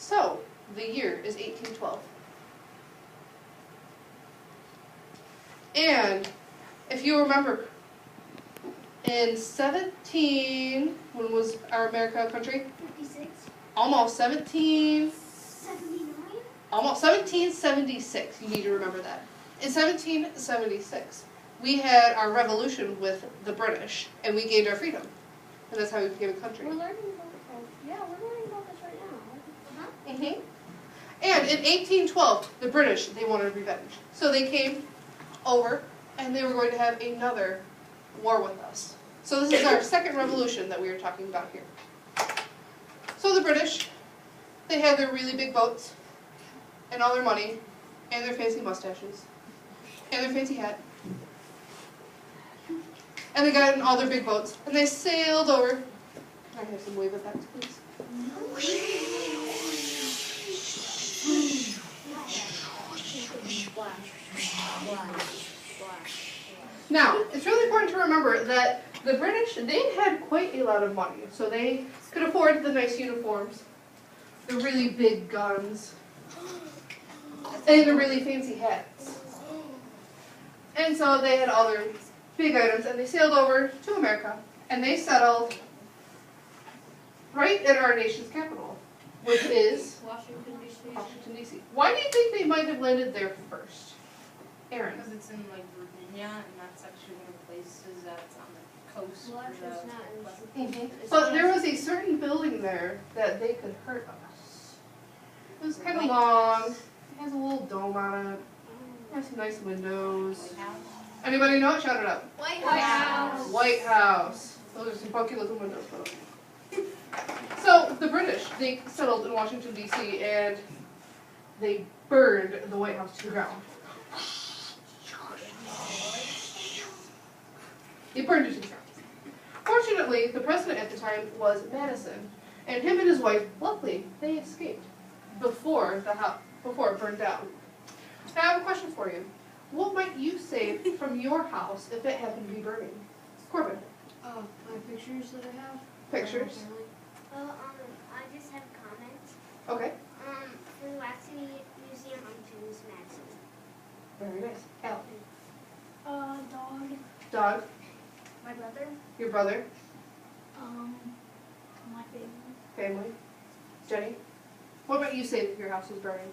So, the year is 1812. And, if you remember, in when was our America a country? 56. Almost 79. Almost 1776, you need to remember that. In 1776, we had our revolution with the British, and we gained our freedom. And that's how we became a country. We're learning about we're learning about this right now. Mm-hmm. And in 1812, the British, they wanted revenge. So they came over, and they were going to have another war with us. So this is our second revolution that we are talking about here. So the British, they had their really big boats, and all their money, and their fancy mustaches, and their fancy hat. And they got in all their big boats, and they sailed over. Can I have some wave effects, please? Now, it's really important to remember that the British, they had quite a lot of money, so they could afford the nice uniforms, the really big guns, and the really fancy hats. And so they had all their big items, and they sailed over to America, and they settled right at our nation's capital, which is Washington, D.C. Why do you think they might have landed there first? Aaron? Because it's in like Virginia, and that's actually one of the places that's on the coast. Well, actually, it's not in Washington. But there was a certain building there that they could hurt us. It was kind of long. It has a little dome on it. It has some nice windows. Anybody know it? Shout it out. White House. White House. Those are some funky looking windows. So the British, they settled in Washington, D.C., and they burned the White House to the ground. They burned it to the ground. Fortunately, the president at the time was Madison, and him and his wife, luckily, they escaped before it burned down. Now, I have a question for you. What might you save from your house if it happened to be burning? Corbin. My pictures that I have. Pictures. Well, I just have a comment. Okay. For the Waxy Museum, I'm James Madison. Very nice. Al. Dog. Dog. My brother. Your brother. My family. Family. Jenny. What about you save if your house was burning?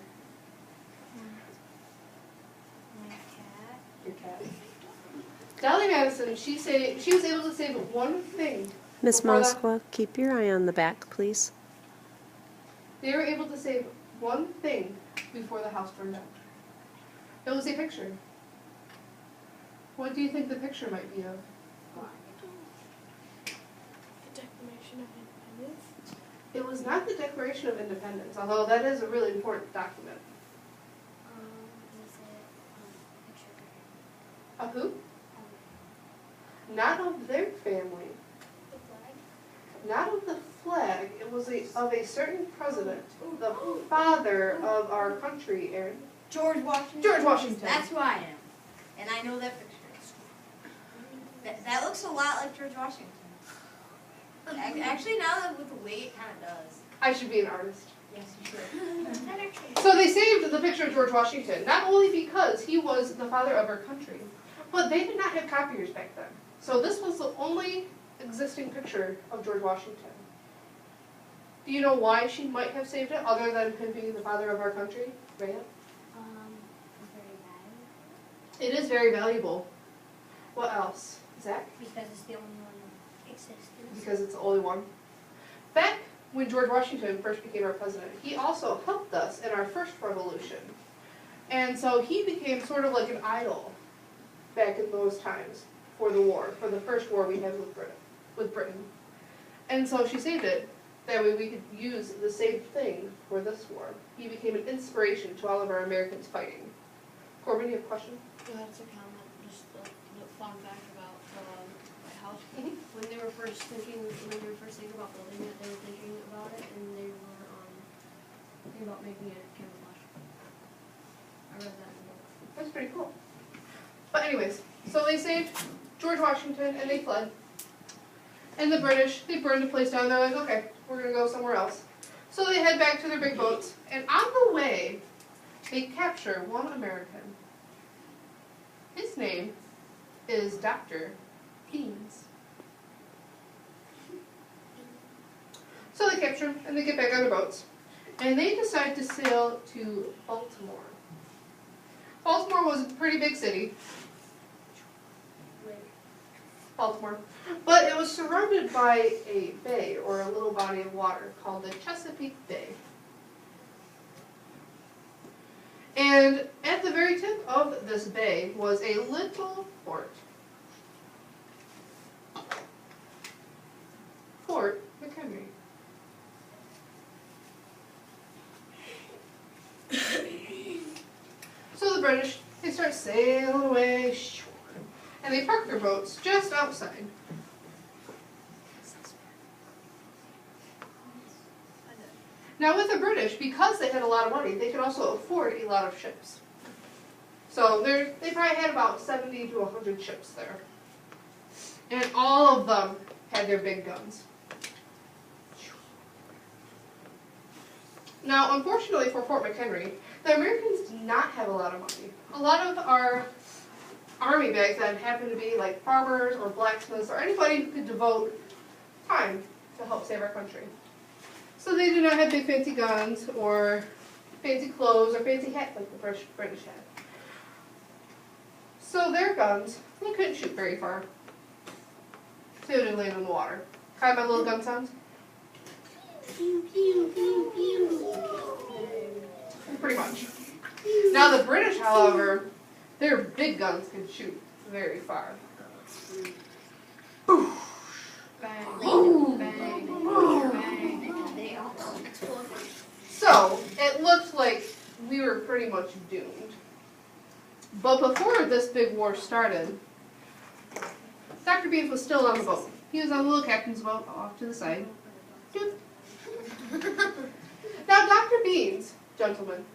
My cat. Your cat. Dolly Madison, she was able to save one thing. Miss Moskwa, keep your eye on the back, please. They were able to save one thing before the house burned down. It was a picture. What do you think the picture might be of? The Declaration of Independence. It was not the Declaration of Independence, although that is a really important document. Was it picture Of who? Not of their family. the flag? Not of the flag. It was of a certain president, the father of our country, Aaron. George Washington. George Washington. That's who I am. And I know that picture. That looks a lot like George Washington. Actually, now that with the weight, it kind of does. I should be an artist. Yes, you should. So they saved the picture of George Washington, not only because he was the father of our country, but they did not have copiers back then. So this was the only existing picture of George Washington. Do you know why she might have saved it, other than him being the father of our country? Rhea? Very bad. It is very valuable. What else? Zach? Because it's the only one in existence. Because it's the only one. Back when George Washington first became our president, he also helped us in our first revolution. And so he became sort of like an idol back in those times for the war, for the first war we had with Britain. And so she saved it. That way we could use the same thing for this war. He became an inspiration to all of our Americans fighting. Corbin, you have a question? That's a comment. Just a fun fact about my house. Mhm. When they were first thinking about building it, they were thinking about it, and they were thinking about making it camouflage. I read that in the book. That's pretty cool. But anyways, so they saved George Washington and they fled. And the British, they burned the place down. They're like, okay, we're going to go somewhere else. So they head back to their big boats, and on the way, they capture one American. His name is Dr. Beans. So they capture him, and they get back on their boats, and they decide to sail to Baltimore. Baltimore was a pretty big city. Baltimore. But it was surrounded by a bay, or a little body of water, called the Chesapeake Bay. And at the very tip of this bay was a little fort. Fort McHenry. So the British, they start sailing away, and they park their boats just outside. Now with the British, because they had a lot of money, they could also afford a lot of ships. So they probably had about 70 to 100 ships there. And all of them had their big guns. Now, unfortunately for Fort McHenry, the Americans did not have a lot of money. A lot of our army back then happened to be like farmers or blacksmiths or anybody who could devote time to help save our country. So they did not have big fancy guns or fancy clothes or fancy hats like the British had. So their guns, they couldn't shoot very far. So they would land in the water. Kind of my little gun sounds? Pretty much. Now the British, however, their big guns can shoot very far. Bang, bang, bang. They all explode. So, it looked like we were pretty much doomed. But before this big war started, Dr. Beans was still on the boat. He was on the little captain's boat off to the side. Now, Dr. Beans, gentlemen,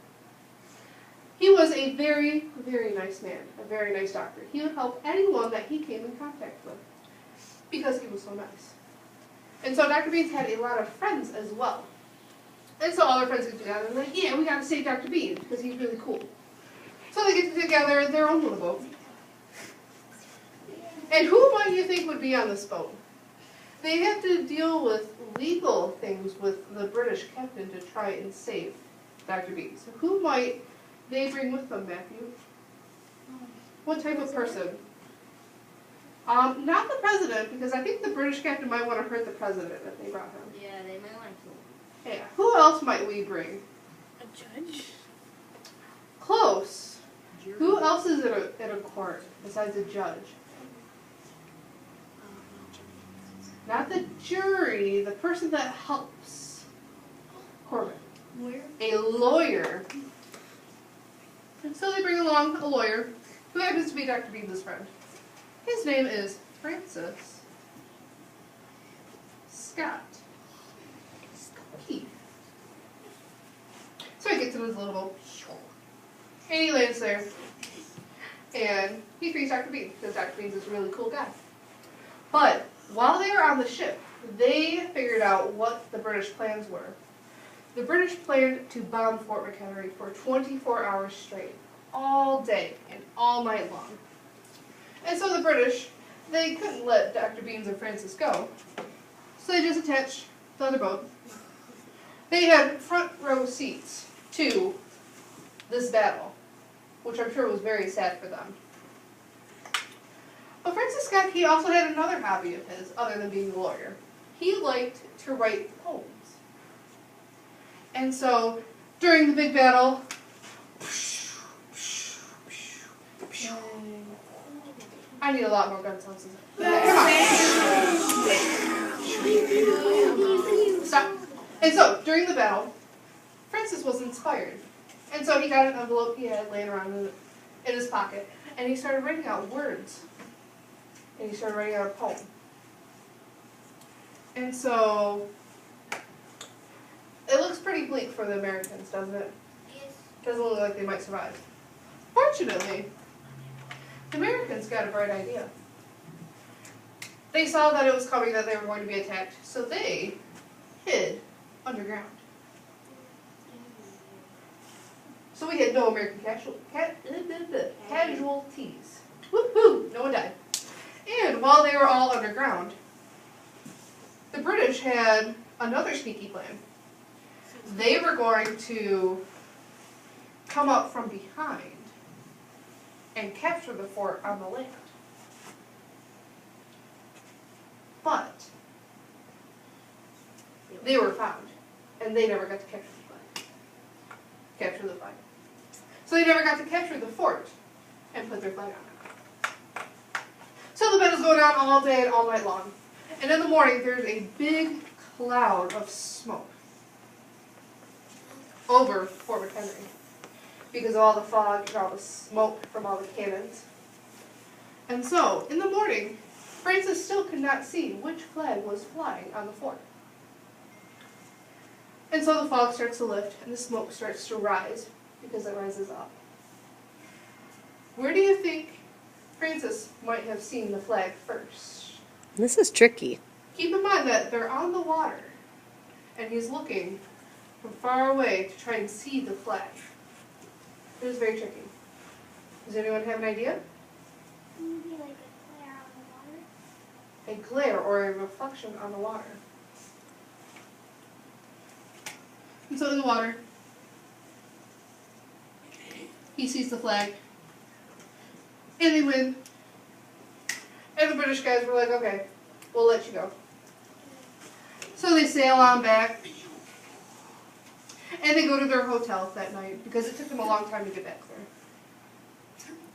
he was a very, very nice man, a very nice doctor. He would help anyone that he came in contact with because he was so nice. And so Dr. Beans had a lot of friends as well. And so all their friends get together and they're like, yeah, we gotta save Dr. Beans because he's really cool. So they get together in their own little boat. And who might you think would be on this boat? They have to deal with legal things with the British captain to try and save Dr. Beans. So who might they bring with them, Matthew? What type of person? Not the president, because I think the British captain might want to hurt the president if they brought him. Yeah, they might want to. Yeah. Who else might we bring? A judge? Close. Who else is in a court besides a judge? Not the jury, the person that helps. Corbin. Where? A lawyer. And so they bring along a lawyer who happens to be Dr. Beans' friend. His name is Francis Scott Keith. So he gets in his little boat. And he lands there. And he frees Dr. Beans because Dr. Beans is a really cool guy. But while they were on the ship, they figured out what the British plans were. The British planned to bomb Fort McHenry for 24 hours straight, all day and all night long. And so the British, they couldn't let Dr. Beans and Francis go, so they just attached the other boat. They had front row seats to this battle, which I'm sure was very sad for them. But Francis Scott, he also had another hobby of his, other than being a lawyer. He liked to write poems. And so, during the big battle, I need a lot more gun sounds. Stop. And so, during the battle, Francis was inspired. And so he got an envelope he had laying around in his pocket, and he started writing out words. And he started writing out a poem. And so, it looks pretty bleak for the Americans, doesn't it? Yes. Doesn't look like they might survive. Fortunately, the Americans got a bright idea. They saw that it was coming, that they were going to be attacked, so they hid underground. So we had no American casualties. Woohoo! No one died. And while they were all underground, the British had another sneaky plan. They were going to come up from behind and capture the fort on the land. But they were found, and they never got to capture the flag. So they never got to capture the fort and put their flag on it. So the battle's going on all day and all night long. And in the morning, there's a big cloud of smoke over Fort McHenry because of all the fog and all the smoke from all the cannons. And so, in the morning, Francis still could not see which flag was flying on the fort. And so the fog starts to lift and the smoke starts to rise because it rises up. Where do you think Francis might have seen the flag first? This is tricky. Keep in mind that they're on the water and he's looking from far away to try and see the flag. It is very tricky. Does anyone have an idea? Maybe like a glare on the water. A glare or a reflection on the water. And so in the water, he sees the flag, and they win. And the British guys were like, okay, we'll let you go. So they sail on back, and they go to their hotel that night, because it took them a long time to get back there.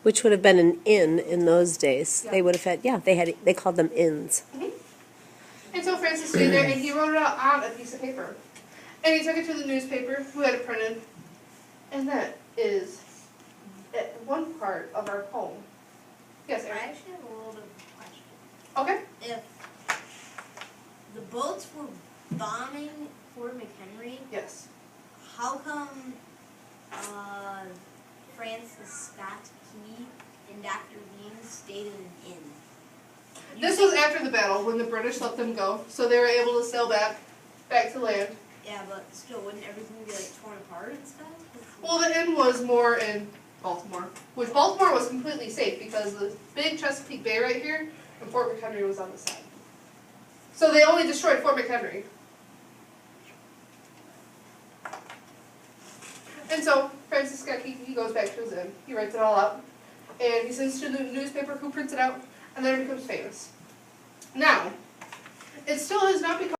Which would have been an inn in those days. Yeah. They would have had, yeah, they called them inns. And so Francis stayed there, and he wrote it out on a piece of paper. And he took it to the newspaper, who had it printed. And that is one part of our poem. Yes, I Aaron? actually have a little bit of a question. Okay. If the boats were bombing Fort McHenry, Yes. how come Francis Scott Key and Dr. Bean stayed in an inn? This was after the battle, when the British let them go. So they were able to sail back to land. Yeah, but still, wouldn't everything be like torn apart and stuff? Well, the inn was more in Baltimore, which Baltimore was completely safe because the big Chesapeake Bay right here and Fort McHenry was on the side. So they only destroyed Fort McHenry. And so Francis Scott Key, he goes back to his inn. He writes it all out, and he sends it to the newspaper, who prints it out, and then it becomes famous. Now, it still has not become